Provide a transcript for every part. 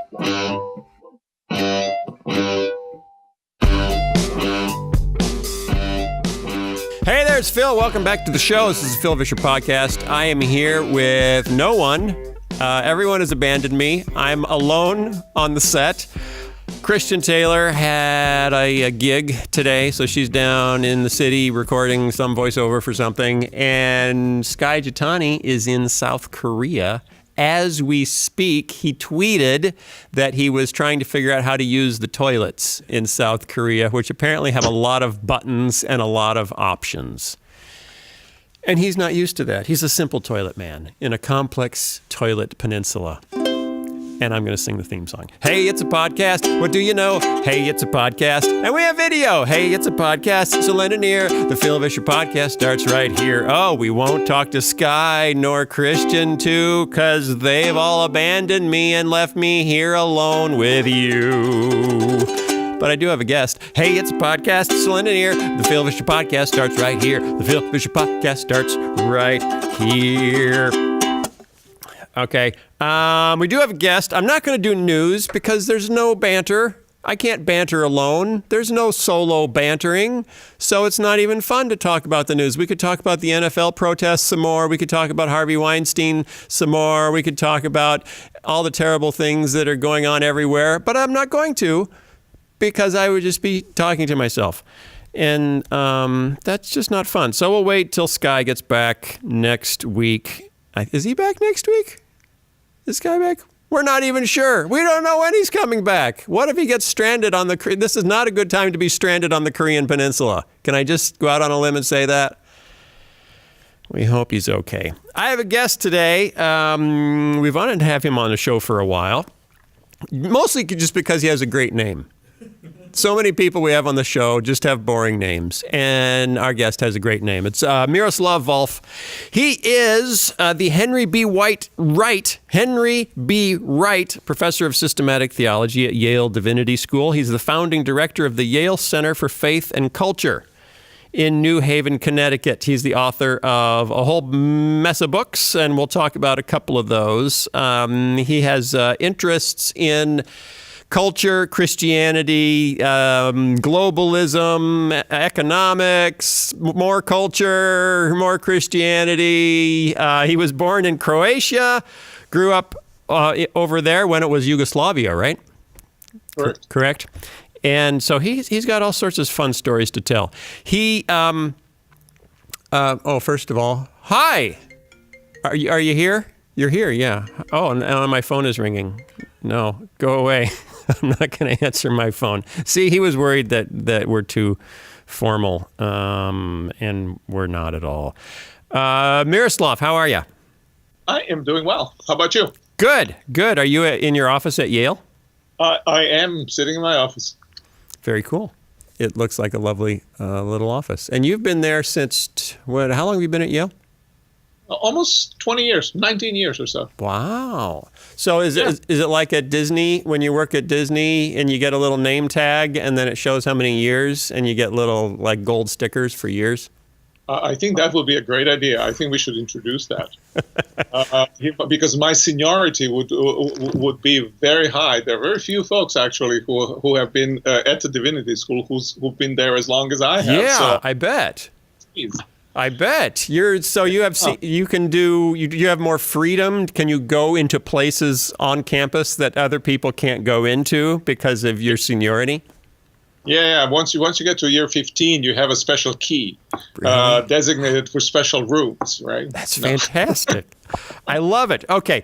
Hey there, it's Phil. Welcome back to the show. This is the Phil Vischer Podcast. I am here with no one. Everyone has abandoned me. I'm alone on the set. Christian Taylor had a gig today, so she's down in the city recording some voiceover for something. And Skye Jitani is in South Korea. As we speak, he tweeted that he was trying to figure out how to use the toilets in South Korea, which apparently have a lot of buttons and a lot of options. And he's not used to that. He's a simple toilet man in a complex toilet peninsula. And I'm going to sing the theme song. Hey, it's a podcast. What do you know? Hey, it's a podcast. And we have video. Hey, it's a podcast. So lend an ear. The Phil Vischer Podcast starts right here. Oh, we won't talk to Skye nor Christian too, because they've all abandoned me and left me here alone with you. But I do have a guest. Hey, it's a podcast. So lend an ear. The Phil Vischer Podcast starts right here. The Phil Vischer Podcast starts right here. Okay. We do have a guest. I'm not going to do news because there's no banter. I can't banter alone. There's no solo bantering. So it's not even fun to talk about the news. We could talk about the NFL protests some more. We could talk about Harvey Weinstein some more. We could talk about all the terrible things that are going on everywhere. But I'm not going to because I would just be talking to myself. And that's just not fun. So we'll wait till Skye gets back next week. Is he back next week? This guy back? We're not even sure. We don't know when he's coming back. What if he gets stranded on the... This is not a good time to be stranded on the Korean peninsula. Can I just go out on a limb and say that? We hope he's okay. I have a guest today. We've wanted to have him on the show for a while. Mostly just because he has a great name. So many people we have on the show just have boring names, and our guest has a great name. It's Miroslav Volf. He is the Henry B. Wright Professor of Systematic Theology at Yale Divinity School. He's the founding director of the Yale Center for Faith and Culture in New Haven, Connecticut. He's the author of a whole mess of books, and we'll talk about a couple of those. He has interests in culture, Christianity, globalism, economics, more culture, more Christianity. He was born in Croatia, grew up over there when it was Yugoslavia, right? Correct. Correct. And so he's got all sorts of fun stories to tell. He, first of all, hi. Are you here? You're here, yeah. Oh, and my phone is ringing. No, go away. I'm not going to answer my phone. See, he was worried that we're too formal, and we're not at all. Miroslav, how are you? I am doing well. How about you? Good. Are you in your office at Yale? I am sitting in my office. Very cool. It looks like a lovely little office. And you've been there since, how long have you been at Yale? Almost 20 years, 19 years or so. Wow. So is it like at Disney, when you work at Disney and you get a little name tag and then it shows how many years and you get little like gold stickers for years? I think that would be a great idea. I think we should introduce that. Because my seniority would be very high. There are very few folks actually who have been at the Divinity School who've been there as long as I have. Yeah, so, I bet. geez. I bet you have more freedom. Can you go into places on campus that other people can't go into because of your seniority? Yeah. Once you get to year 15, you have a special key designated for special rooms, right? That's fantastic. I love it. Okay.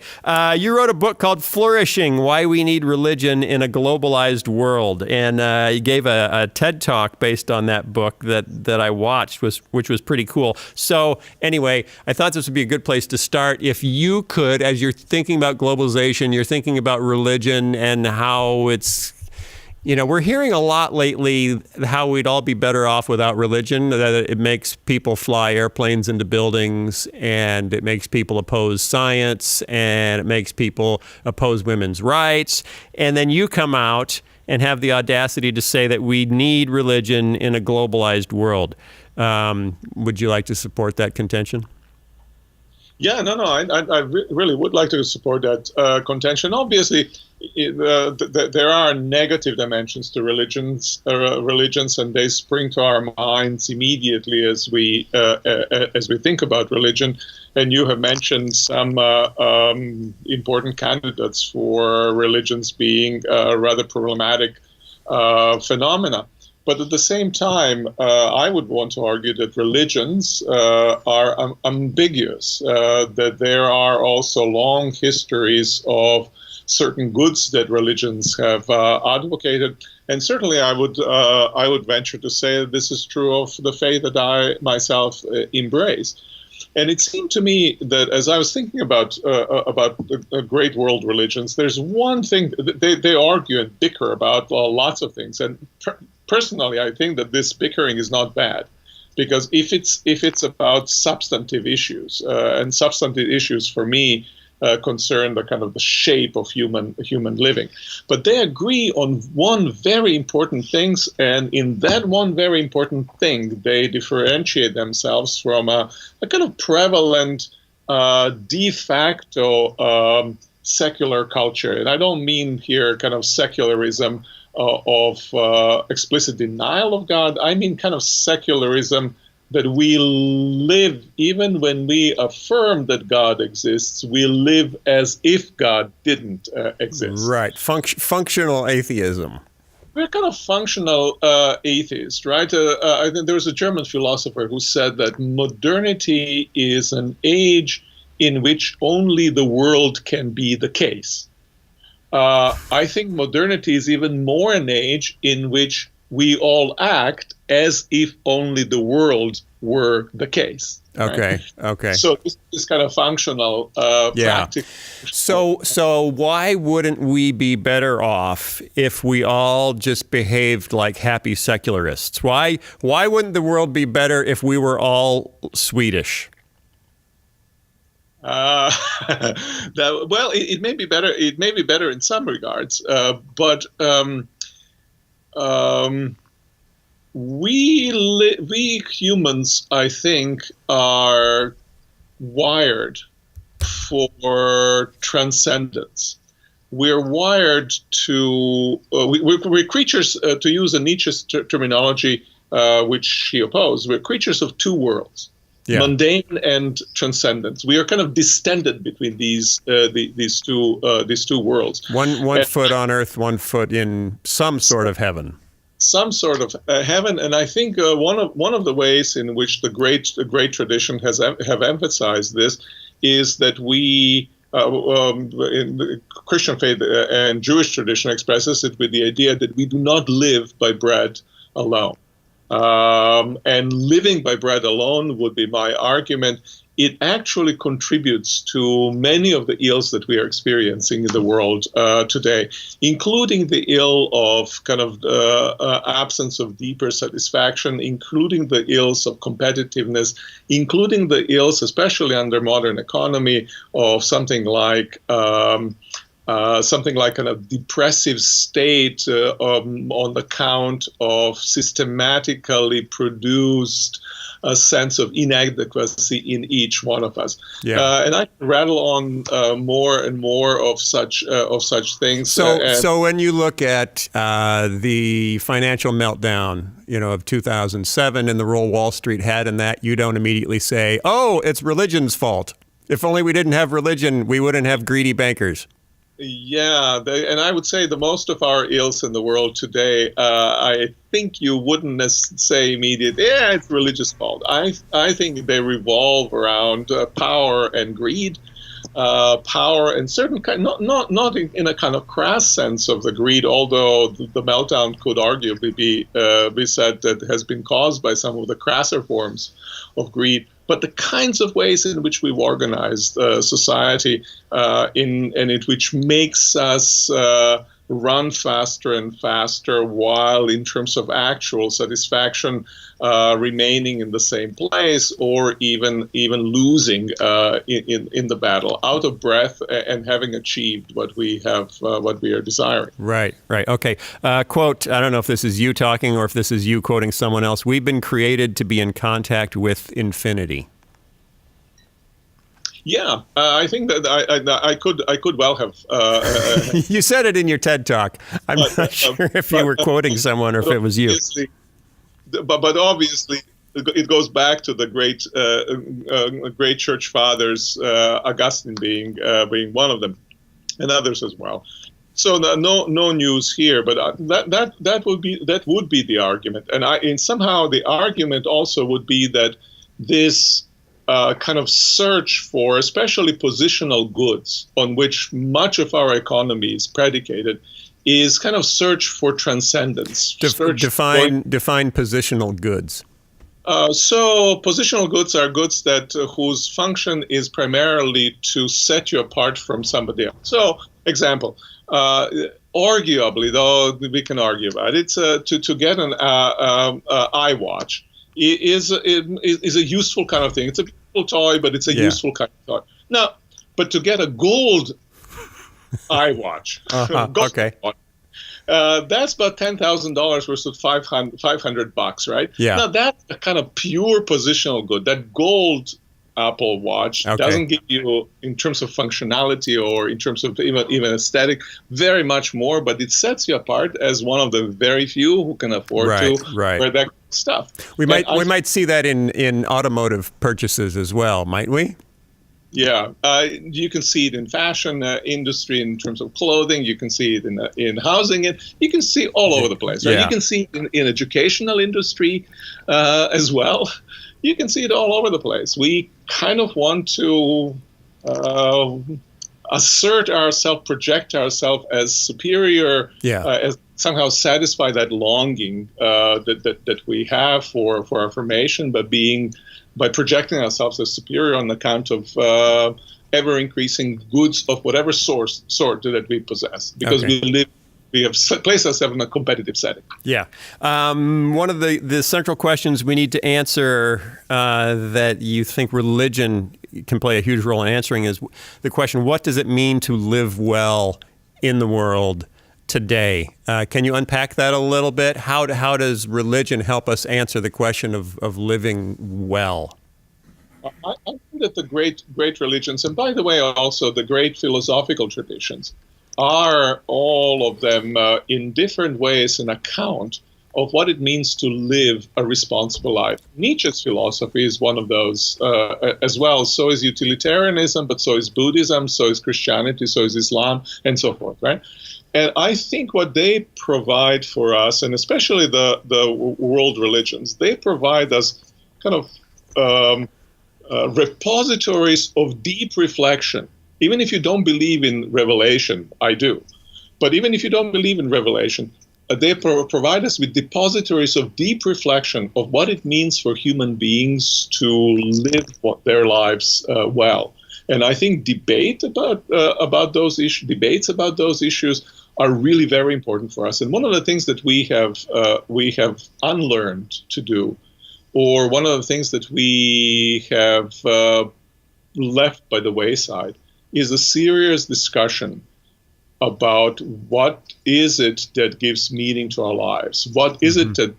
You wrote a book called Flourishing, Why We Need Religion in a Globalized World. And you gave a TED Talk based on that book that I watched, which was pretty cool. So anyway, I thought this would be a good place to start. If you could, as you're thinking about globalization, you're thinking about religion and how it's, we're hearing a lot lately how we'd all be better off without religion, that it makes people fly airplanes into buildings, and it makes people oppose science, and it makes people oppose women's rights. And then you come out and have the audacity to say that we need religion in a globalized world. Would you like to support that contention? Yeah, no, no, really would like to support that contention. Obviously, there are negative dimensions to religions, and they spring to our minds immediately as we think about religion. And you have mentioned some important candidates for religions being rather problematic phenomena. But at the same time, I would want to argue that religions are ambiguous, that there are also long histories of certain goods that religions have advocated. And certainly I would venture to say that this is true of the faith that I myself embrace. And it seemed to me that as I was thinking about great world religions, there's one thing they argue and bicker about lots of things. And personally, I think that this bickering is not bad, because if it's about substantive issues, and substantive issues for me concern the kind of the shape of human living, but they agree on one very important thing, and in that one very important thing, they differentiate themselves from a kind of prevalent de facto secular culture. And I don't mean here kind of secularism of explicit denial of God. I mean kind of secularism that we live, even when we affirm that God exists, we live as if God didn't exist. Right. Functional atheism. We're kind of functional atheists, right? I think there was a German philosopher who said that modernity is an age in which only the world can be the case. I think modernity is even more an age in which we all act as if only the world were the case. Okay. Right? Okay. So this is kind of functional, practical. So why wouldn't we be better off if we all just behaved like happy secularists? Why wouldn't the world be better if we were all Swedish? It may be better. It may be better in some regards, but we humans, I think, are wired for transcendence. We're wired to we're creatures, to use a Nietzsche's terminology, which he opposed. We're creatures of two worlds. Yeah. Mundane and transcendence. We are kind of distended between these two worlds. One foot on earth, one foot in some sort of heaven. Some sort of heaven, and I think one of the ways in which the great tradition have emphasized this is that we in the Christian faith and Jewish tradition expresses it with the idea that we do not live by bread alone. And living by bread alone would be my argument. It actually contributes to many of the ills that we are experiencing in the world today, including the ill of kind of absence of deeper satisfaction, including the ills of competitiveness, including the ills, especially under modern economy, of something like kind of depressive state on account of systematically produced a sense of inadequacy in each one of us. Yeah. And I can rattle on more and more of such things. So when you look at the financial meltdown, of 2007 and the role Wall Street had in that, you don't immediately say, "Oh, it's religion's fault. If only we didn't have religion, we wouldn't have greedy bankers." Yeah, and I would say the most of our ills in the world today, I think you wouldn't say immediately, yeah, it's religious fault. I think they revolve around power and greed, power and certain kind, not in a kind of crass sense of the greed, although the meltdown could arguably be said that has been caused by some of the crasser forms of greed. But the kinds of ways in which we've organized society, in which makes us run faster and faster, while in terms of actual satisfaction, remaining in the same place, or even losing in the battle, out of breath, and having achieved what we are desiring. Right. Okay. Quote, I don't know if this is you talking or if this is you quoting someone else. We've been created to be in contact with infinity. Yeah, I think that I could well have. You said it in your TED Talk. I'm but, not sure if you were quoting someone or if it was you. But obviously, it goes back to the great church fathers, Augustine being one of them, and others as well. So no news here, but that would be the argument, and somehow the argument also would be that this kind of search for, especially positional goods, on which much of our economy is predicated, is kind of search for transcendence. Define positional goods. So positional goods are goods that whose function is primarily to set you apart from somebody else. So, example, arguably, though we can argue about it, to get an iWatch is a useful kind of thing. It's a beautiful toy, but it's a useful kind of toy. Now, but to get a gold iWatch, okay. That's about $10,000 versus $500, right? Yeah. Now that's a kind of pure positional good. That gold Apple Watch doesn't give you, in terms of functionality or in terms of even aesthetic, very much more, but it sets you apart as one of the very few who can afford to wear that stuff. We might see that in automotive purchases as well, might we? Yeah, you can see it in fashion industry in terms of clothing. You can see it in housing. You can see all over the place. Right? Yeah. You can see it in educational industry as well. You can see it all over the place. We kind of want to assert ourselves, project ourselves as superior, as somehow satisfy that longing that we have for affirmation, by projecting ourselves as superior on account of ever-increasing goods of whatever sort that we possess, because we have placed ourselves in a competitive setting. Yeah. One of the central questions we need to answer that you think religion can play a huge role in answering is the question, what does it mean to live well in the world today? Can you unpack that a little bit? How does religion help us answer the question of living well? I think that the great religions, and by the way, also the great philosophical traditions, are all of them in different ways an account of what it means to live a responsible life. Nietzsche's philosophy is one of those as well. So is utilitarianism, but so is Buddhism, so is Christianity, so is Islam, and so forth, right? And I think what they provide for us, and especially the world religions, they provide us kind of repositories of deep reflection. Even if you don't believe in revelation, I do. But even if you don't believe in revelation, they provide us with depositories of deep reflection of what it means for human beings to live their lives well. And I think debates about those issues are really very important for us. And one of the things that we have unlearned to do, or one of the things that we have left by the wayside, is a serious discussion about what is it that gives meaning to our lives. What is it that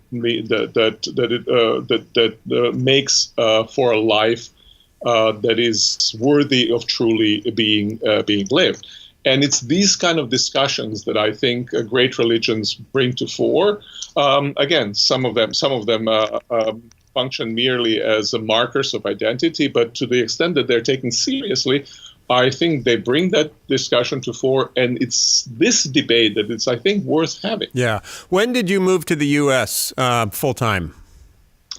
makes for a life that is worthy of truly being lived. And it's these kind of discussions that I think great religions bring to fore. Again, some of them function merely as markers of identity, but to the extent that they're taken seriously, I think they bring that discussion to fore, and it's this debate that it's, I think, worth having. Yeah. When did you move to the U.S. Full-time?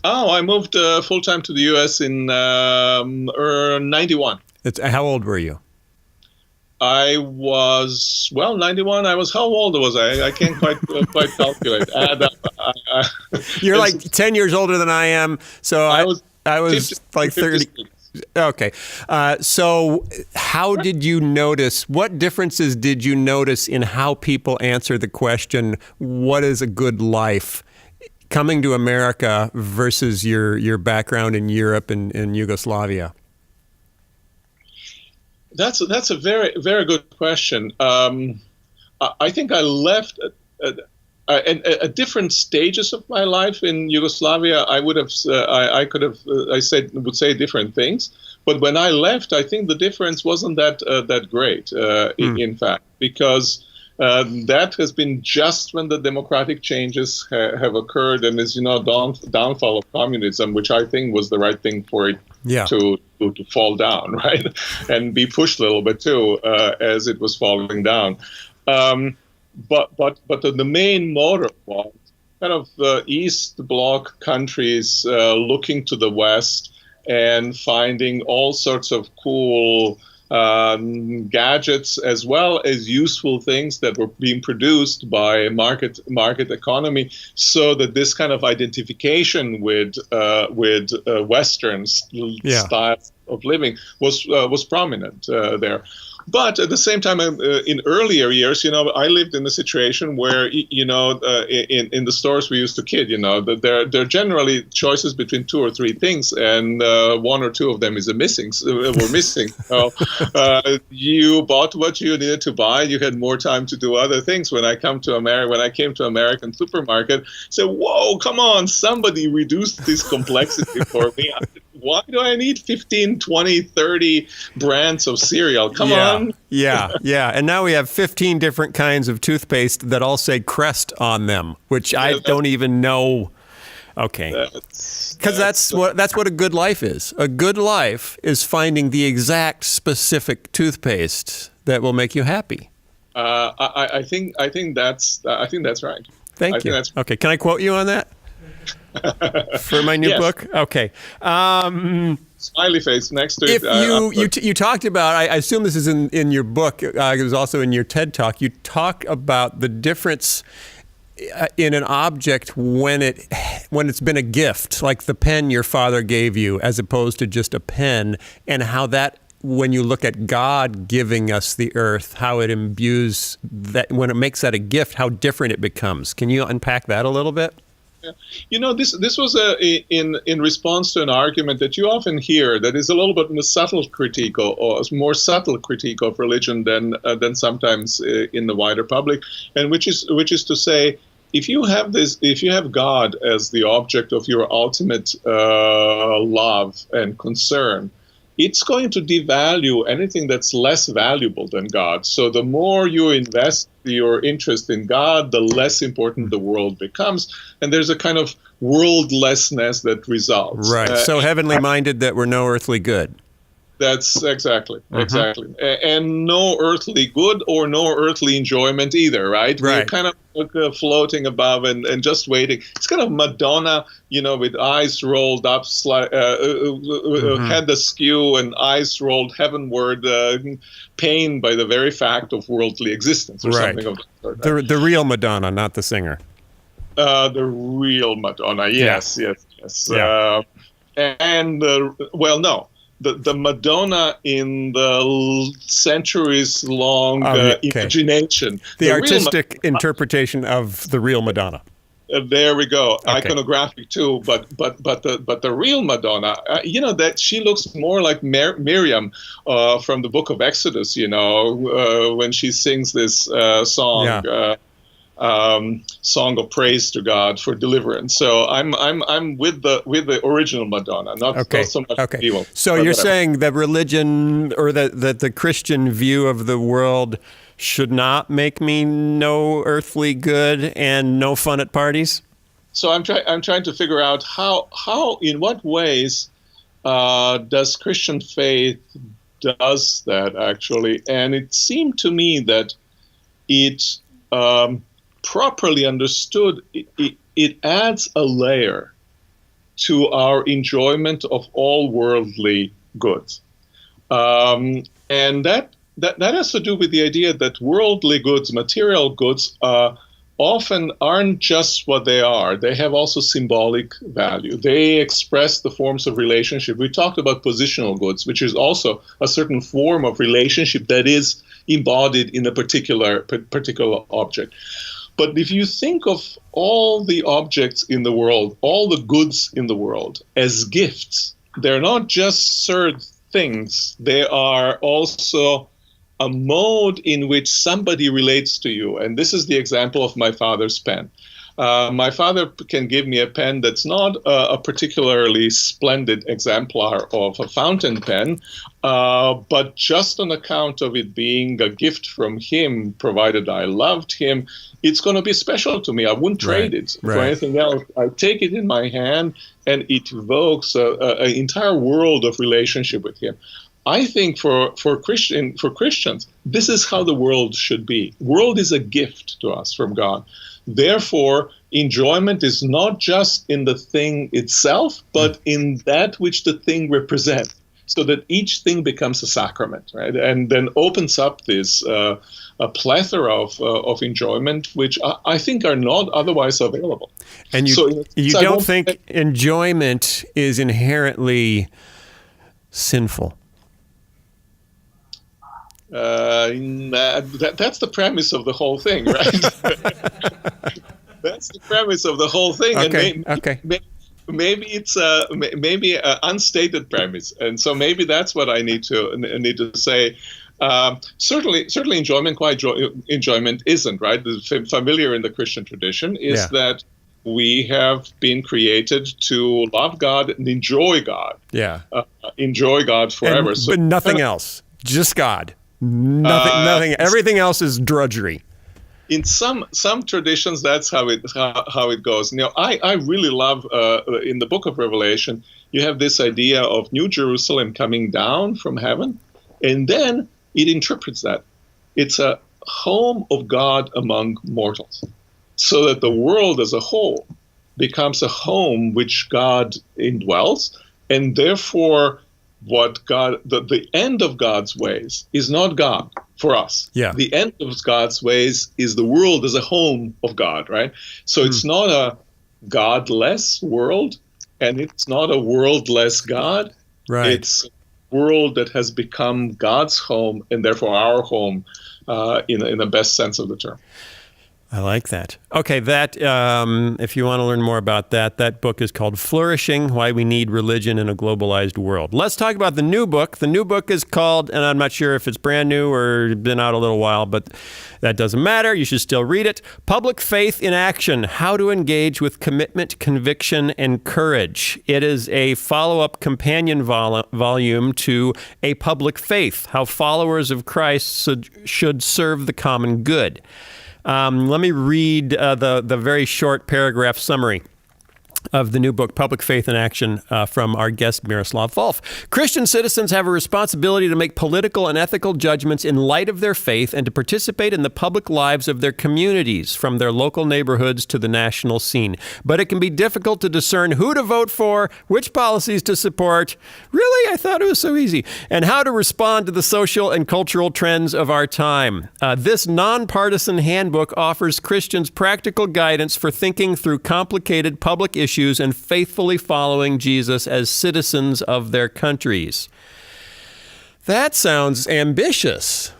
Oh, I moved full-time to the U.S. in 91. How old were you? I was, 91. How old was I? I can't quite calculate. You're like 10 years older than I am, so I was 50, like 30. 56. Okay. So how did you notice, what differences did you notice in how people answer the question, what is a good life, coming to America versus your background in Europe and Yugoslavia? That's a very, very good question. I think I left at different stages of my life in Yugoslavia. I would say different things, But when I left, I think the difference wasn't that great, in fact, because that has been just when the democratic changes have occurred, and as you know, downfall of communism, which I think was the right thing for it to fall down, right, and be pushed a little bit too as it was falling down. But the main motive was kind of the East Bloc countries looking to the West and finding all sorts of cool gadgets as well as useful things that were being produced by market economy, so that this kind of identification with Western style of living was prominent there. But at the same time, in earlier years, I lived in a situation where, in the stores we used to kid, that there are generally choices between 2 or 3 things, and 1 or 2 of them were missing. So you bought what you needed to buy. You had more time to do other things. When I came to American supermarket, I said, "Whoa, come on! Somebody reduced this complexity for me. Why do I need 15, 20, 30 brands of cereal? Come on." Yeah. And now we have 15 different kinds of toothpaste that all say Crest on them, which I don't even know. Okay. Because that's what a good life is. A good life is finding the exact specific toothpaste that will make you happy. I think that's right. Thank you. Okay. Can I quote you on that? For my new book? Okay. Smiley face next to if it. You talked about, I assume this is in your book, it was also in your TED Talk, you talk about the difference in an object when it's been a gift, like the pen your father gave you, as opposed to just a pen, and how that, when you look at God giving us the earth, how it imbues that, when it makes that a gift, how different it becomes. Can you unpack that a little bit? This was in response to an argument that you often hear that is a little bit more subtle critique of religion than sometimes in the wider public, and which is to say, if you have God as the object of your ultimate love and concern, it's going to devalue anything that's less valuable than God. So the more you invest your interest in God, the less important the world becomes. And there's a kind of worldlessness that results. Right. So heavenly minded that we're no earthly good. That's exactly. And no earthly good or no earthly enjoyment either, right? We're kind of floating above and just waiting. It's kind of Madonna, with eyes rolled up, head askew and eyes rolled heavenward, pained by the very fact of worldly existence or something of that sort. The real Madonna, not the singer. The real Madonna, yes. Yeah. No. The Madonna in the centuries-long imagination. The artistic interpretation of the real Madonna. There we go. Okay. Iconographic too, but the real Madonna, that she looks more like Miriam from the Book of Exodus. When she sings this song. Yeah. Song of praise to God for deliverance. So I'm with the original Madonna, not so much evil. So you're saying that religion, or that the Christian view of the world, should not make me no earthly good and no fun at parties? So I'm trying to figure out how in what ways does Christian faith does that actually, and it seemed to me that it. Properly understood, it adds a layer to our enjoyment of all worldly goods, and that has to do with the idea that worldly goods, material goods, often aren't just what they are. They have also symbolic value. They express the forms of relationship. We talked about positional goods, which is also a certain form of relationship that is embodied in a particular object. But if you think of all the objects in the world, all the goods in the world as gifts, they're not just certain things. They are also a mode in which somebody relates to you. And this is the example of my father's pen. My father can give me a pen that's not a particularly splendid exemplar of a fountain pen, but just on account of it being a gift from him, provided I loved him, it's going to be special to me. I wouldn't trade it for anything else. I take it in my hand, and it evokes an entire world of relationship with him. I think for Christians, this is how the world should be. World is a gift to us from God. Therefore, enjoyment is not just in the thing itself, but in that which the thing represents, so that each thing becomes a sacrament, right? And then opens up this a plethora of enjoyment, which I think are not otherwise available. And you don't think enjoyment is inherently sinful? That's the premise of the whole thing, right? That's the premise of the whole thing. Okay. And maybe it's maybe an unstated premise, and so maybe that's what I need to say. Certainly, enjoyment isn't right. The familiar in the Christian tradition is that we have been created to love God and enjoy God. Yeah, enjoy God forever. But nothing else, just God. Nothing. Everything else is drudgery. In some traditions, that's how it goes. I really love in the Book of Revelation, you have this idea of New Jerusalem coming down from heaven, and then it interprets that it's a home of God among mortals, so that the world as a whole becomes a home which God indwells, and therefore the end of God's ways is not God for us. Yeah. The end of God's ways is the world as a home of God, right? So it's not a godless world, and it's not a worldless God. Right. It's a world that has become God's home, and therefore our home in the best sense of the term. I like that. Okay, that if you want to learn more about that book is called Flourishing, Why We Need Religion in a Globalized World. Let's talk about the new book. The new book is called, and I'm not sure if it's brand new or been out a little while, but that doesn't matter. You should still read it. Public Faith in Action, How to Engage with Commitment, Conviction, and Courage. It is a follow-up companion volume to A Public Faith, How Followers of Christ Should Serve the Common Good. Let me read the very short paragraph summary of the new book, Public Faith in Action, from our guest, Miroslav Volf. Christian citizens have a responsibility to make political and ethical judgments in light of their faith and to participate in the public lives of their communities, from their local neighborhoods to the national scene. But it can be difficult to discern who to vote for, which policies to support. Really? I thought it was so easy. And how to respond to the social and cultural trends of our time. This nonpartisan handbook offers Christians practical guidance for thinking through complicated public issues and faithfully following Jesus as citizens of their countries. That sounds ambitious.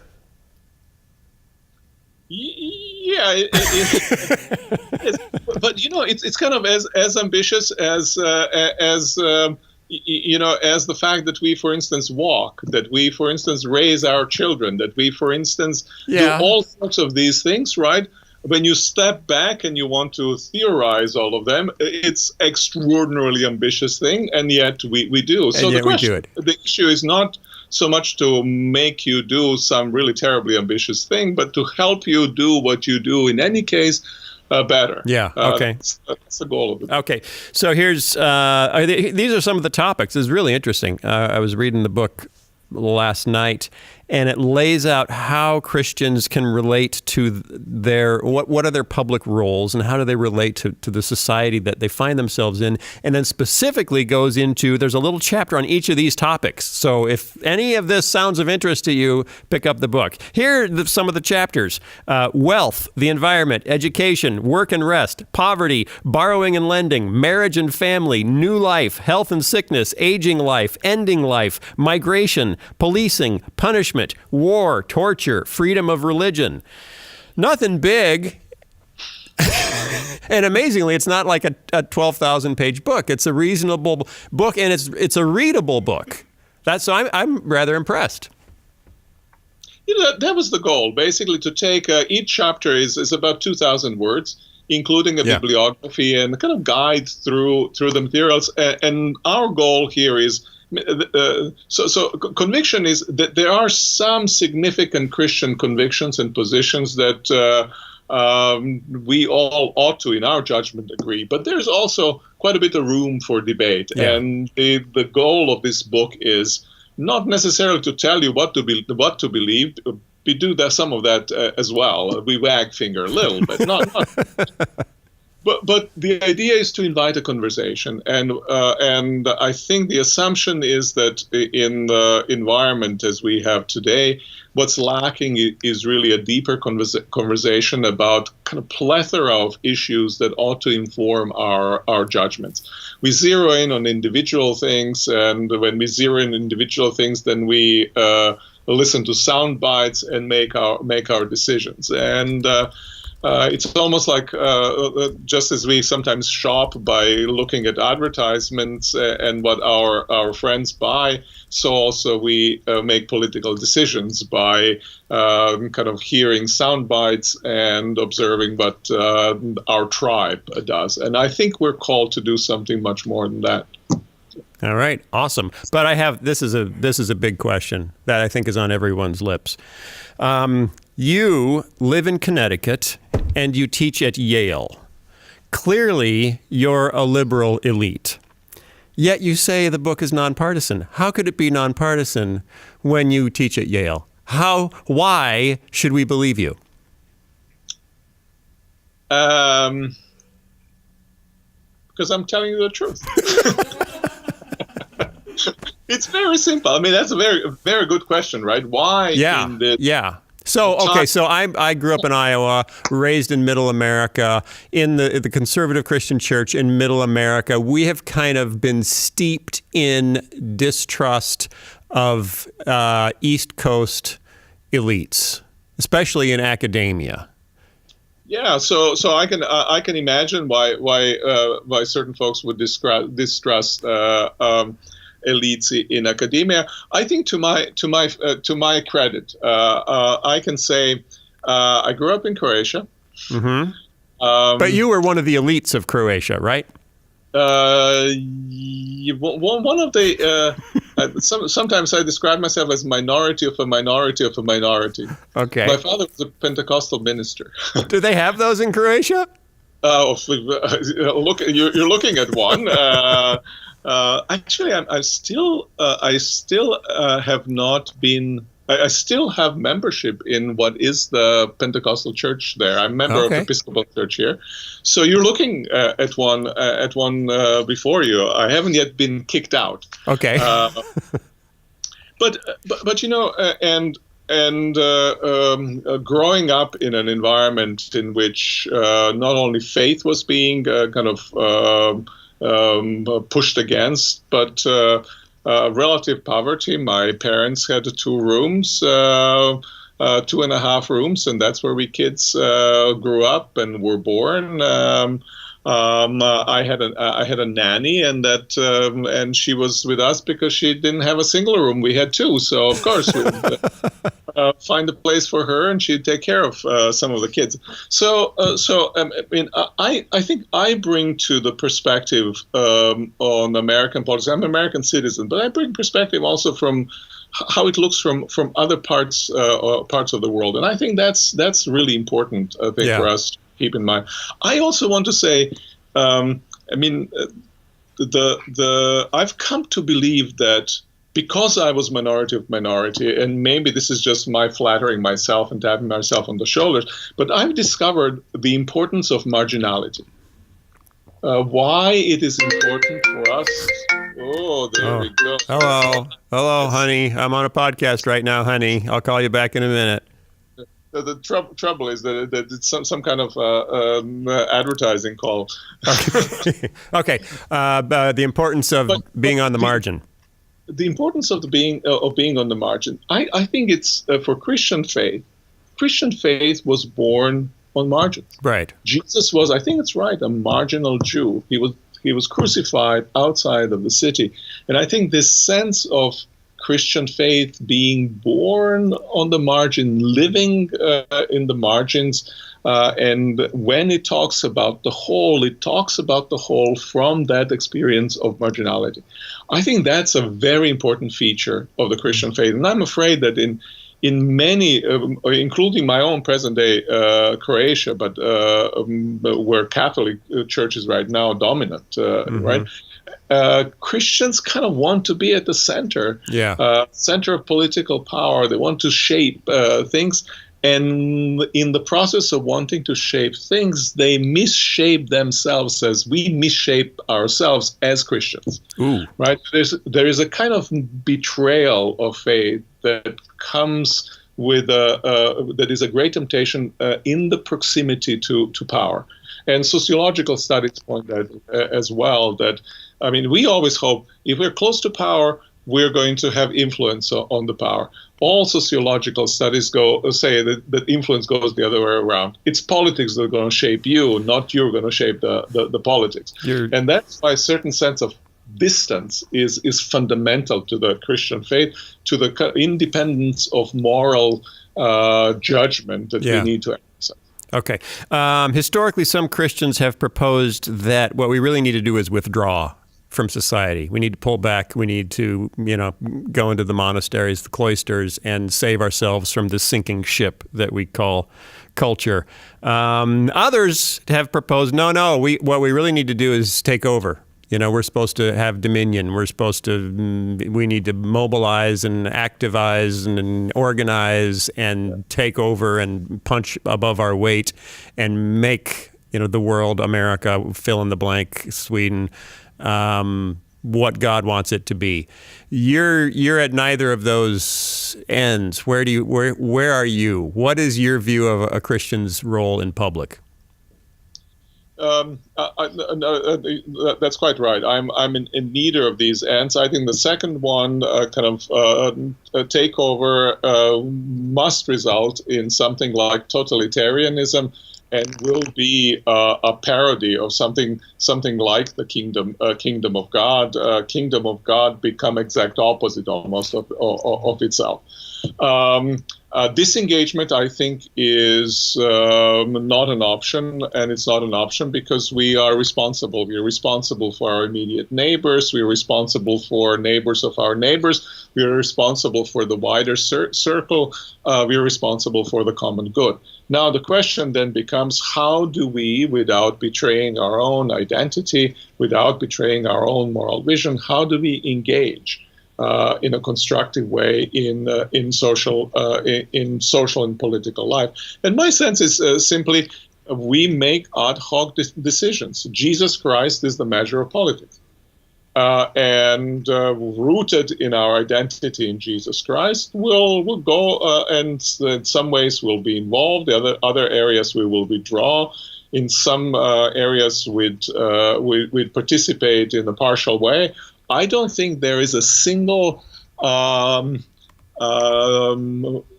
Yeah, but it's kind of as ambitious as the fact that we, for instance, walk, that we, for instance, raise our children, that we, for instance, do all sorts of these things, right? When you step back and you want to theorize all of them, it's extraordinarily ambitious thing, and yet we do. So the issue is not so much to make you do some really terribly ambitious thing, but to help you do what you do in any case better. Yeah, okay. That's the goal of it. Okay, so here's, these are some of the topics. It's really interesting. I was reading the book last night, and it lays out how Christians can relate to their, what are their public roles and how do they relate to the society that they find themselves in, and then specifically goes into, there's a little chapter on each of these topics. So if any of this sounds of interest to you, pick up the book. Here are some of the chapters. Wealth, the environment, education, work and rest, poverty, borrowing and lending, marriage and family, new life, health and sickness, aging life, ending life, migration, policing, punishment, war, torture, freedom of religion. Nothing big. And amazingly, it's not like a 12,000-page book. It's a reasonable book, and it's a readable book. So I'm rather impressed. That was the goal, basically, to take each chapter is about 2,000 words, including a bibliography and kind of guide through the materials. And our goal here is, so conviction is that there are some significant Christian convictions and positions that we all ought to, in our judgment, agree. But there's also quite a bit of room for debate. Yeah. And the goal of this book is not necessarily to tell you what to believe. We do some of that as well. We wag finger a little bit, not But the idea is to invite a conversation, and I think the assumption is that in the environment as we have today, what's lacking is really a deeper conversation about kind of plethora of issues that ought to inform our judgments. We zero in on individual things, and when we zero in individual things, then we listen to sound bites and make our decisions. And it's almost like just as we sometimes shop by looking at advertisements and what our friends buy, so also we make political decisions by kind of hearing sound bites and observing what our tribe does. And I think we're called to do something much more than that. All right, awesome. But this is a big question that I think is on everyone's lips. You live in Connecticut and you teach at Yale. Clearly, you're a liberal elite. Yet you say the book is nonpartisan. How could it be nonpartisan when you teach at Yale? Why should we believe you? Because I'm telling you the truth. It's very simple. I mean, that's a very, very good question, right? Why? Yeah. So I grew up in Iowa, raised in Middle America, in the conservative Christian church in Middle America. We have kind of been steeped in distrust of East Coast elites, especially in academia. Yeah, so I can imagine why certain folks would distrust elites in academia. I think to my credit, I can say I grew up in Croatia. Mm-hmm. But you were one of the elites of Croatia, right? One of the sometimes I describe myself as minority of a minority of a minority. Okay. My father was a Pentecostal minister. Do they have those in Croatia? Look, you're looking at one. Actually, I still have not been. I still have membership in what is the Pentecostal church there. I'm a member of the Episcopal Church here. So you're looking at one before you. I haven't yet been kicked out. Okay. But you know, and growing up in an environment in which not only faith was being kind of pushed against, but relative poverty. My parents had 2 rooms, 2.5 rooms, and that's where we kids grew up and were born. I had a nanny, and and she was with us because she didn't have a single room. We had 2, so of course we'd find a place for her, and she'd take care of some of the kids. So I think I bring to the perspective on American politics. I'm an American citizen, but I bring perspective also from how it looks from other parts of the world, and I think that's really important. I think for us to keep in mind. I also want to say, I've come to believe that because I was minority of minority, and maybe this is just my flattering myself and tapping myself on the shoulders, but I've discovered the importance of marginality. Why it is important for us. Oh, there we go. Hello, honey. I'm on a podcast right now, honey. I'll call you back in a minute. The trouble is that it's some kind of advertising call. Okay. The importance of being on the margin. The importance of being on the margin. I think it's for Christian faith. Christian faith was born on margins. Right. Jesus was, I think it's right, a marginal Jew. He was crucified outside of the city, and I think this sense of Christian faith being born on the margin, living in the margins. And when it talks about the whole, it talks about the whole from that experience of marginality. I think that's a very important feature of the Christian faith. And I'm afraid that in many, including my own present-day Croatia, but where Catholic Church is right now dominant, right? Christians kind of want to be at the center, center of political power. They want to shape things. And in the process of wanting to shape things, they misshape themselves as we misshape ourselves as Christians. Right? There is a kind of betrayal of faith that comes with that is a great temptation in the proximity to power. And sociological studies point out as well that, I mean, we always hope if we're close to power, we're going to have influence on the power. All sociological studies say that influence goes the other way around. It's politics that are going to shape you, not you're going to shape the politics. And that's why a certain sense of distance is fundamental to the Christian faith, to the independence of moral judgment that we need to exercise. Okay. Historically, some Christians have proposed that what we really need to do is withdraw from society. We need to pull back. We need to, go into the monasteries, the cloisters, and save ourselves from the sinking ship that we call culture. Others have proposed, no, what we really need to do is take over. We're supposed to have dominion. We need to mobilize and activize and organize and take over and punch above our weight and make, the world, America, fill in the blank, Sweden, what God wants it to be. You're at neither of those ends. Where are you? What is your view of a Christian's role in public? That's quite right. I'm in neither of these ends. I think the second one, a takeover, must result in something like totalitarianism, and will be a parody of something like the kingdom of God. Kingdom of God become exact opposite almost of itself. Disengagement, I think, is not an option, and it's not an option because we are responsible. We are responsible for our immediate neighbors. We are responsible for neighbors of our neighbors. We are responsible for the wider circle. We are responsible for the common good. Now, the question then becomes, how do we, without betraying our own identity, without betraying our own moral vision, how do we engage in a constructive way in social and political life? And my sense is simply we make ad hoc decisions. Jesus Christ is the measure of politics. And rooted in our identity in Jesus Christ, we'll go and in some ways we'll be involved. The other areas we will withdraw. In some areas we'd participate in a partial way. I don't think there is a single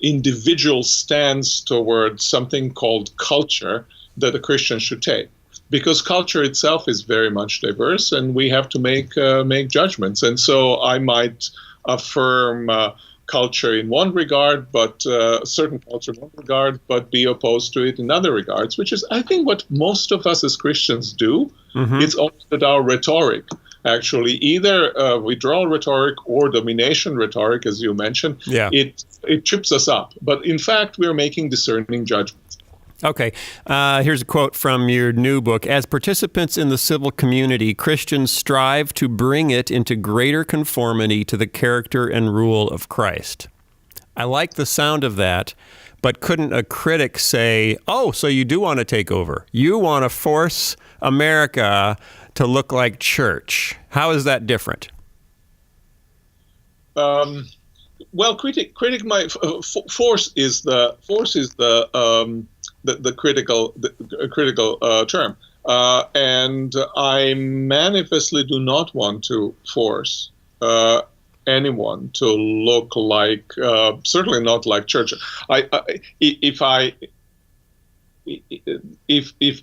individual stance towards something called culture that a Christian should take, because culture itself is very much diverse, and we have to make judgments. And so I might affirm culture in one regard, but certain culture in one regard, but be opposed to it in other regards, which is, I think, what most of us as Christians do. Mm-hmm. It's opposite our rhetoric. Actually, either withdrawal rhetoric or domination rhetoric, as you mentioned, it trips us up. But in fact, we're making discerning judgments. Okay. Here's a quote from your new book. As participants in the civil community, Christians strive to bring it into greater conformity to the character and rule of Christ. I like the sound of that, but couldn't a critic say, oh, so you do want to take over? You want to force America to look like church. How is that different? Well, critic might force is the critical term, and I manifestly do not want to force anyone to look like, certainly not like church. If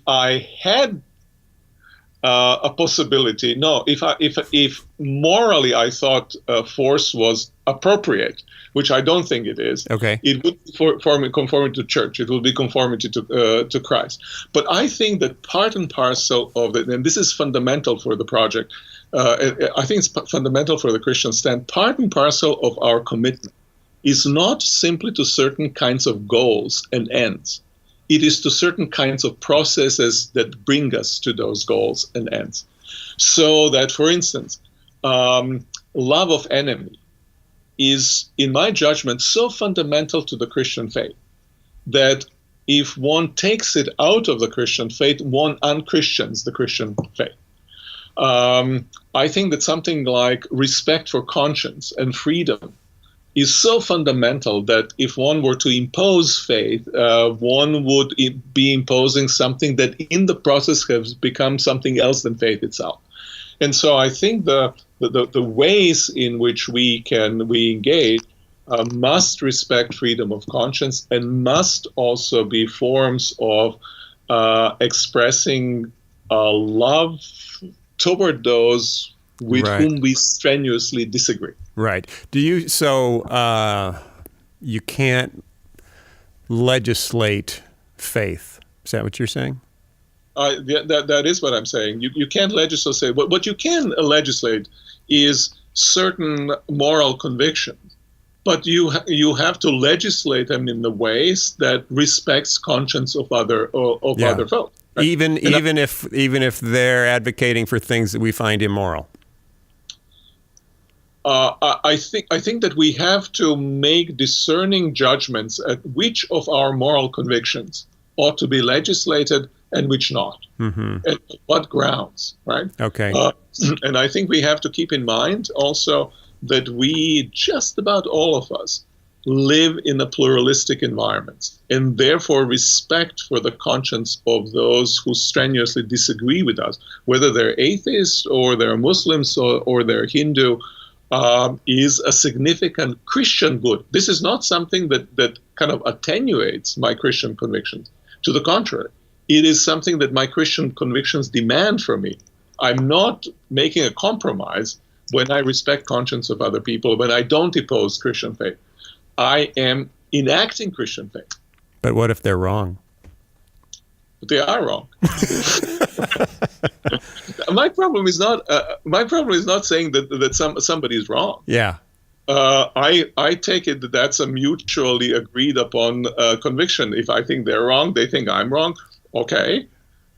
I had a possibility. No, if morally I thought force was appropriate, which I don't think it is, Okay. it would be conformity to church. It would be conformity to Christ. But I think that part and parcel of it, and this is fundamental for the project, I think it's fundamental for the Christian stand, part and parcel of our commitment is not simply to certain kinds of goals and ends. It is to certain kinds of processes that bring us to those goals and ends. So that, for instance, love of enemy is, in my judgment, so fundamental to the Christian faith that if one takes it out of the Christian faith, one unchristians the Christian faith. I think that something like respect for conscience and freedom is so fundamental that if one were to impose faith, one would be imposing something that in the process has become something else than faith itself. And so I think the ways in which we engage must respect freedom of conscience and must also be forms of expressing love toward those with whom we strenuously disagree. Right. You can't legislate faith. Is that what you're saying? That is what I'm saying. You can't legislate. What you can legislate is certain moral convictions, but you have to legislate them in the ways that respects conscience of other folks. Right? Even if they're advocating for things that we find immoral. I think that we have to make discerning judgments at which of our moral convictions ought to be legislated and which not, and what grounds, right? Okay. And I think we have to keep in mind also that we, just about all of us, live in a pluralistic environment, and therefore respect for the conscience of those who strenuously disagree with us, whether they're atheists or they're Muslims or they're Hindu, is a significant Christian good. This is not something that kind of attenuates my Christian convictions. To the contrary, it is something that my Christian convictions demand from me. I'm not making a compromise when I respect conscience of other people, when I don't oppose Christian faith. I am enacting Christian faith. But what if they're wrong? They are wrong. My problem is not saying that somebody is wrong. Yeah. I take it that that's a mutually agreed upon conviction. If I think they're wrong, they think I'm wrong. Okay.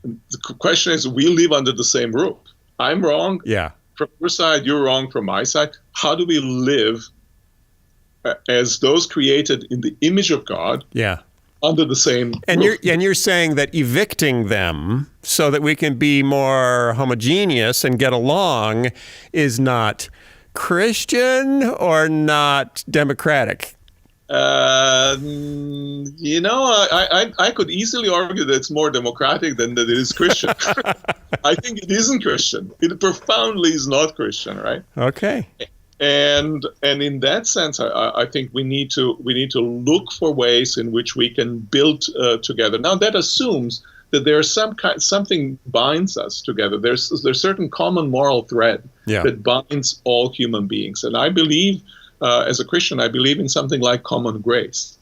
The question is, we live under the same roof. I'm wrong. Yeah. From your side, you're wrong from my side. How do we live as those created in the image of God? Yeah. Under the same and roof. You're saying that evicting them so that we can be more homogeneous and get along is not Christian or not democratic? I could easily argue that it's more democratic than that it is Christian. I think it isn't Christian. It profoundly is not Christian, right? Okay. And in that sense, I think we need to look for ways in which we can build together. Now that assumes that there's something binds us together. There's certain common moral thread that binds all human beings. And I believe, as a Christian, I believe in something like common grace,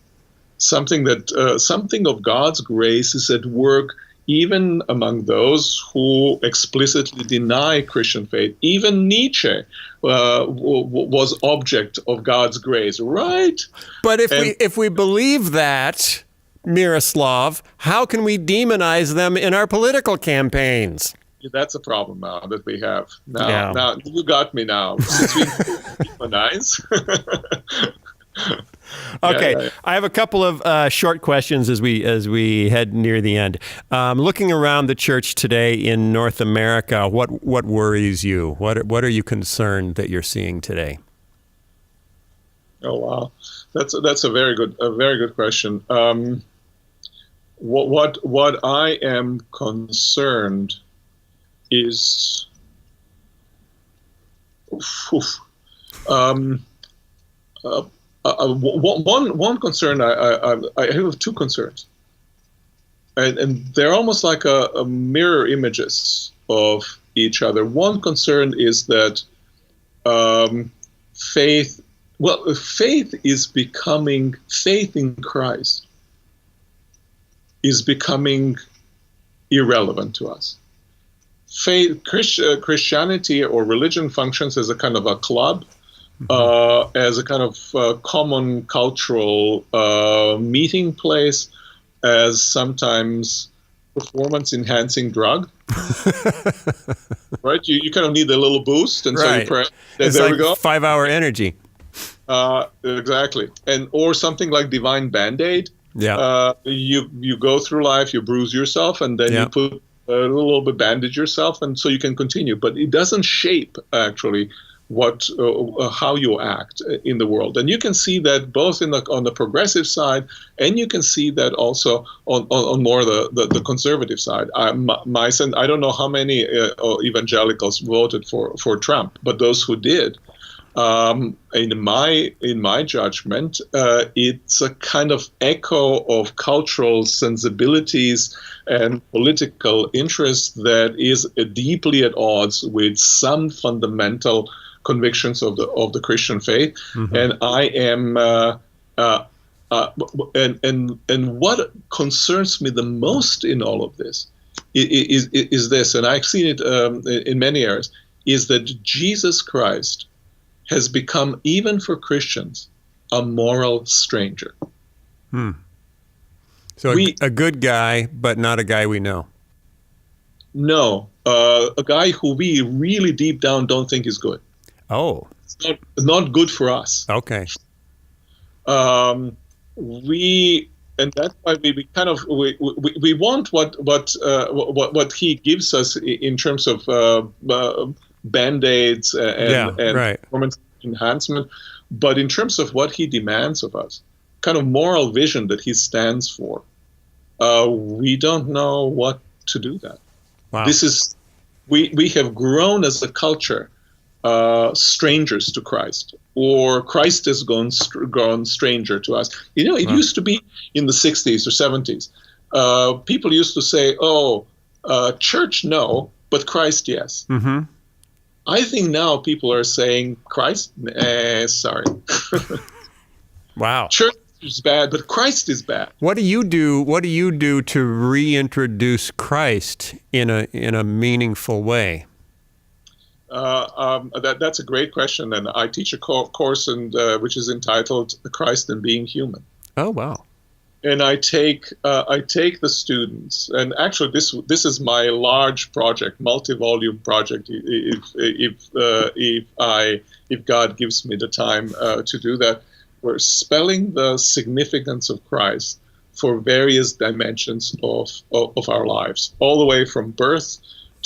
something of God's grace is at work even among those who explicitly deny Christian faith. Even Nietzsche was object of God's grace, right? But if we believe that, Miroslav, how can we demonize them in our political campaigns? That's a problem now that we have. Now you got me now. Since we demonize. Okay, Yeah. I have a couple of short questions as we head near the end. Looking around the church today in North America, what worries you? What are you concerned that you're seeing today? Oh wow, that's a very good question. What I am concerned is. One concern, I have two concerns, and they're almost like a mirror images of each other. One concern is that faith in Christ is becoming irrelevant to us. Christianity or religion functions as a kind of a club, as a kind of common cultural meeting place, as sometimes performance-enhancing drug. Right? You kind of need a little boost, and so you pray. It's there like we go. 5-hour energy. Exactly, or something like divine Band-Aid. Yeah. You go through life, you bruise yourself, and then you put a little bit bandage yourself, and so you can continue. But it doesn't shape actually how you act in the world, and you can see that both on the progressive side, and you can see that also on more the conservative side. I don't know how many evangelicals voted for Trump, but those who did, in my judgment, it's a kind of echo of cultural sensibilities and political interests that is deeply at odds with some fundamental convictions of the Christian faith. Mm-hmm. And I am and what concerns me the most in all of this is this, and I've seen it in many areas, is that Jesus Christ has become, even for Christians, a moral stranger. So a good guy, but not a guy we know. No, a guy who we really deep down don't think is good. Oh, it's not good for us. Okay. And that's why we kind of we want what he gives us in terms of Band-Aids and performance enhancement, but in terms of what he demands of us, kind of moral vision that he stands for, we don't know what to do that. Wow. This is we have grown as a culture strangers to Christ, or Christ has grown stranger to us. You know, it used to be in the 60s or 70s. People used to say, church no, but Christ yes. Mm-hmm. I think now people are saying Christ, sorry. Wow. Church is bad, but Christ is bad. What do you do to reintroduce Christ in a meaningful way? That's a great question, and I teach a course which is entitled "Christ and Being Human." Oh, wow! And I take the students, and actually this is my large project, multi-volume project. If God gives me the time to do that, we're spelling the significance of Christ for various dimensions of our lives, all the way from birth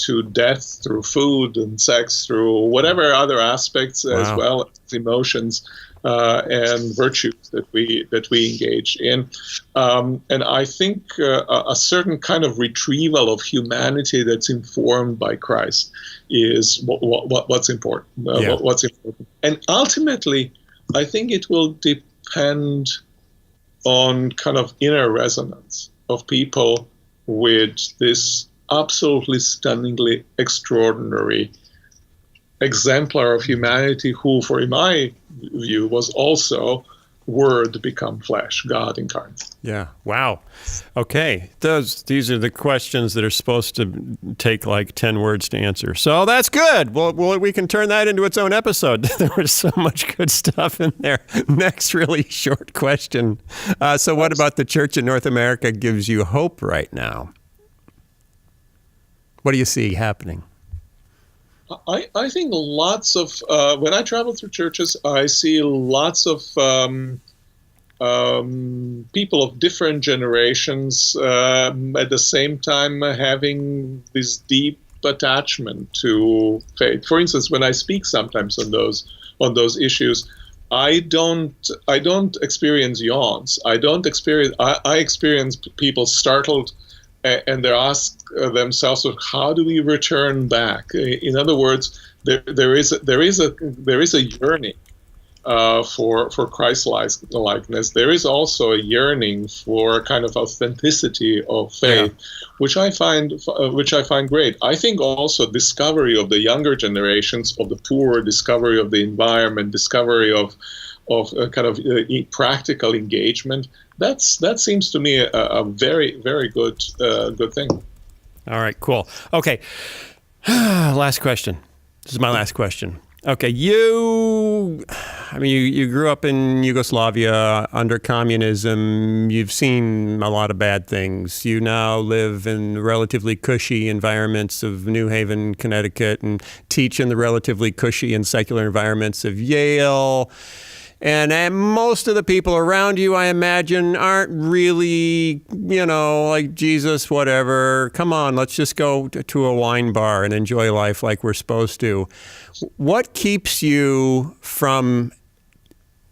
to death, through food and sex, through whatever other aspects, as well as emotions and virtues that we engage in. And I think a certain kind of retrieval of humanity that's informed by Christ is what's important. What's important, and ultimately, I think it will depend on kind of inner resonance of people with this absolutely stunningly extraordinary exemplar of humanity who, in my view, was also Word become flesh, God incarnate. Yeah. Wow. Okay. These are the questions that are supposed to take like 10 words to answer. So that's good. Well, we can turn that into its own episode. There was so much good stuff in there. Next really short question. So what about the church in North America gives you hope right now? What do you see happening? I think lots of, when I travel through churches, I see lots of people of different generations at the same time having this deep attachment to faith. For instance, when I speak sometimes on those issues, I don't experience yawns. I experience people startled, and they ask themselves, how do we return back? In other words, there is a yearning for Christ-likeness. There is also a yearning for a kind of authenticity of faith, which I find great. I think also discovery of the younger generations, of the poor, discovery of the environment, discovery of kind of practical engagement. That seems to me a very, very good thing. All right, cool. Okay, last question. This is my last question. Okay, you grew up in Yugoslavia under communism. You've seen a lot of bad things. You now live in relatively cushy environments of New Haven, Connecticut, and teach in the relatively cushy and secular environments of Yale. And most of the people around you, I imagine, aren't really, like Jesus, whatever. Come on, let's just go to a wine bar and enjoy life like we're supposed to. What keeps you from,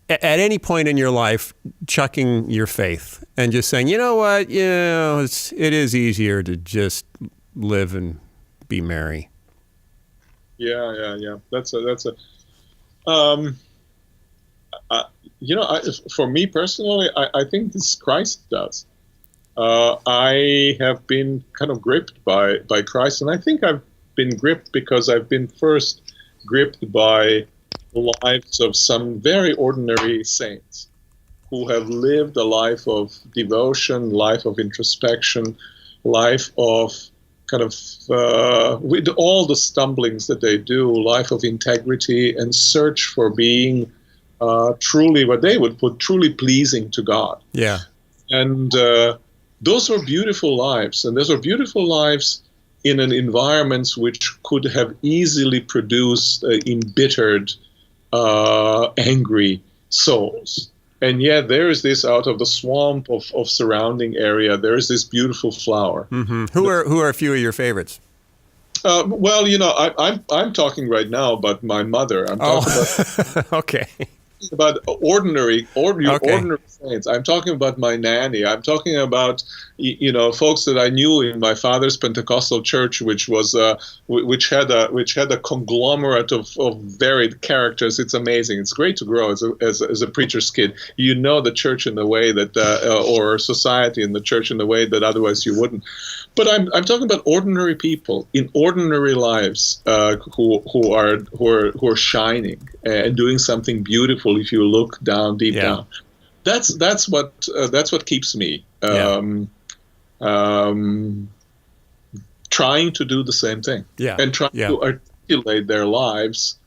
at any point in your life, chucking your faith and just saying, you know what, it is easier to just live and be merry? Yeah. For me personally, I think this Christ does. I have been kind of gripped by Christ, and I think I've been gripped because I've been first gripped by the lives of some very ordinary saints who have lived a life of devotion, life of introspection, life of kind of, with all the stumblings that they do, life of integrity and search for being truly what they would put truly pleasing to God. Yeah. And those were beautiful lives. And those are beautiful lives in an environment which could have easily produced embittered, angry souls. And yet there is this, out of the swamp of surrounding area, there is this beautiful flower. Mm-hmm. Who are a few of your favorites? I'm talking right now about my mother. I'm talking about okay. About ordinary saints. I'm talking about my nanny. I'm talking about folks that I knew in my father's Pentecostal church, which had a conglomerate of varied characters. It's amazing. It's great to grow as a preacher's kid. You know the church in the way that or society in the church in the way that otherwise you wouldn't. But I'm talking about ordinary people in ordinary lives who are shining and doing something beautiful. If you look down deep down, that's what keeps me trying to do the same thing and trying to articulate their lives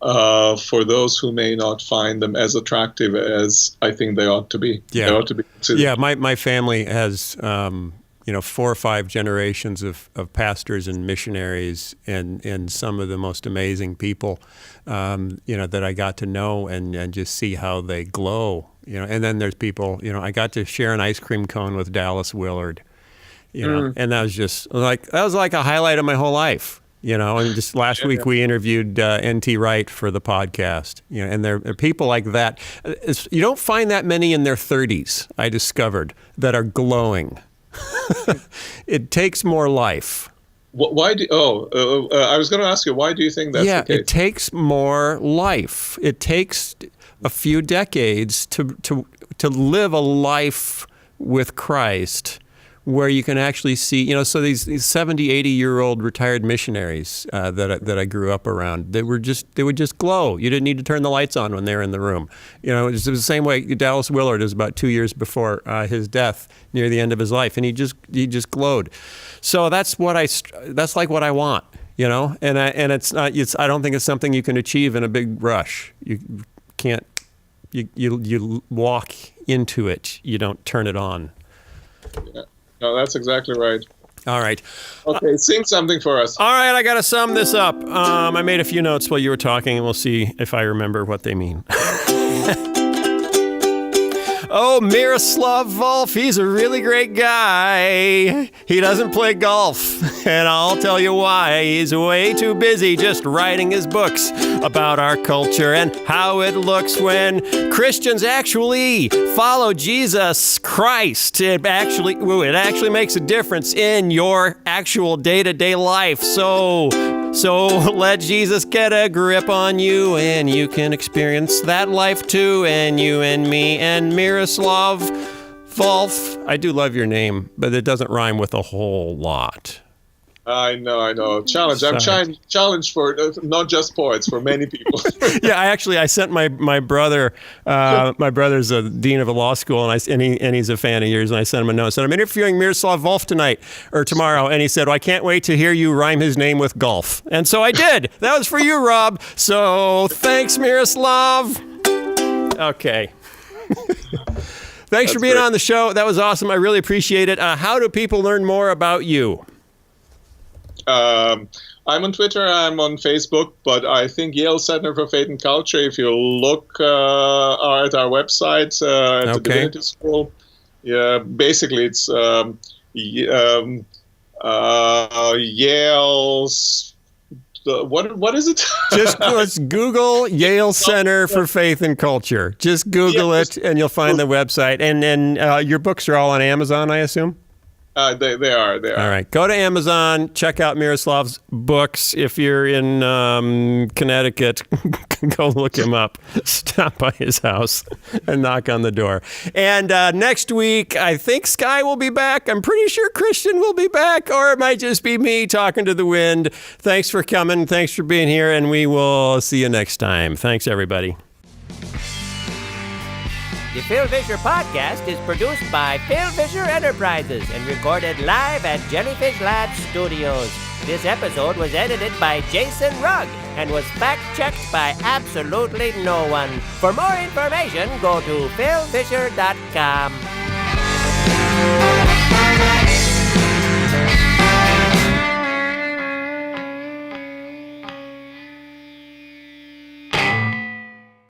for those who may not find them as attractive as I think they ought to be. Yeah, they ought to be considered. Yeah. My family has 4 or 5 generations of pastors and missionaries and some of the most amazing people, that I got to know and just see how they glow, and then there's people, I got to share an ice cream cone with Dallas Willard, and that was like a highlight of my whole life, and just last week we interviewed N.T. Wright for the podcast, and there are people like that. You don't find that many in their 30s, I discovered, that are glowing. It takes more life. Why do? I was going to ask you, why do you think that's the case? It takes more life. It takes a few decades to live a life with Christ, where you can actually see, so these 70, 80-year-old retired missionaries that I grew up around, they would just glow. You didn't need to turn the lights on when they were in the room. It was the same way Dallas Willard is about 2 years before his death, near the end of his life, and he just glowed. So that's like what I want, and it's not. I don't think it's something you can achieve in a big rush. You can't. You walk into it. You don't turn it on. Yeah. No, that's exactly right. All right. Okay, sing something for us. All right, I got to sum this up. I made a few notes while you were talking, and we'll see if I remember what they mean. Oh, Miroslav Volf, he's a really great guy. He doesn't play golf, and I'll tell you why. He's way too busy just writing his books about our culture and how it looks when Christians actually follow Jesus Christ. It actually makes a difference in your actual day-to-day life. So So let Jesus get a grip on you, and you can experience that life too, and you and me and Miroslav Volf. I do love your name, but it doesn't rhyme with a whole lot. I know. Challenge. I'm challenged for not just poets, for many people. Yeah, I sent my brother. My brother's a dean of a law school, and he's a fan of yours. And I sent him a note. I said, I'm interviewing Miroslav Volf tonight or tomorrow, and he said, well, I can't wait to hear you rhyme his name with golf. And so I did. That was for you, Rob. So thanks, Miroslav. Okay. Thanks for being on the show. That was awesome. I really appreciate it. How do people learn more about you? I'm on Twitter, I'm on Facebook, but I think Yale Center for Faith and Culture, if you look at our website, at the Divinity School, basically it's Yale's, what is it? Just Google Yale Center for Faith and Culture. Just Google it, and you'll find the website. And your books are all on Amazon, I assume? They are. All right. Go to Amazon. Check out Miroslav's books. If you're in Connecticut, go look him up. Stop by his house and knock on the door. And next week, I think Sky will be back. I'm pretty sure Christian will be back, or it might just be me talking to the wind. Thanks for coming. Thanks for being here, and we will see you next time. Thanks, everybody. The Phil Vischer Podcast is produced by Phil Vischer Enterprises and recorded live at Jellyfish Lab Studios. This episode was edited by Jason Rugg and was fact-checked by absolutely no one. For more information, go to philvischer.com.